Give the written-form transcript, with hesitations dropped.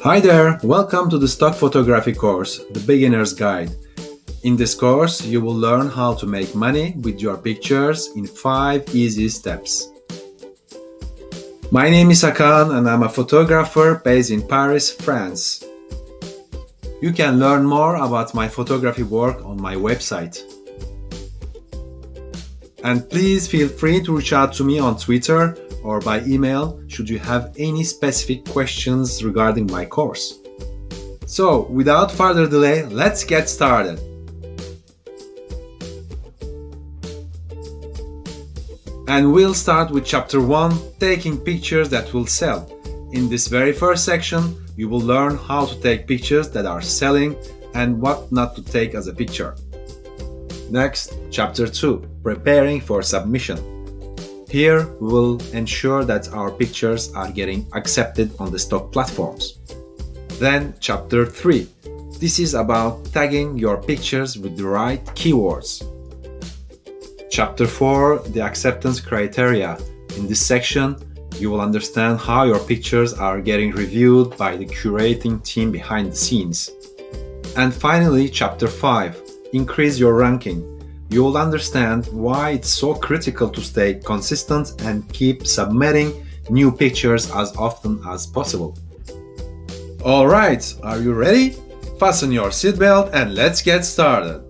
Hi there, welcome to the stock photography course, the beginner's guide. In this course, you will learn how to make money with your pictures in 5 easy steps. My name is Hakan and I'm a photographer based in Paris, France. You can learn more about my photography work on my website. And please feel free to reach out to me on Twitter or by email should you have any specific questions regarding my course. So, without further delay, let's get started. And we'll start with chapter 1, taking pictures that will sell. In this very first section, you will learn how to take pictures that are selling and what not to take as a picture. Next, chapter 2, preparing for submission. Here, we will ensure that our pictures are getting accepted on the stock platforms. Then, chapter 3. This is about tagging your pictures with the right keywords. Chapter 4. The acceptance criteria. In this section, you will understand how your pictures are getting reviewed by the curating team behind the scenes. And finally, chapter 5. Increase your ranking. You will understand why it's so critical to stay consistent and keep submitting new pictures as often as possible. Alright, are you ready? Fasten your seatbelt and let's get started.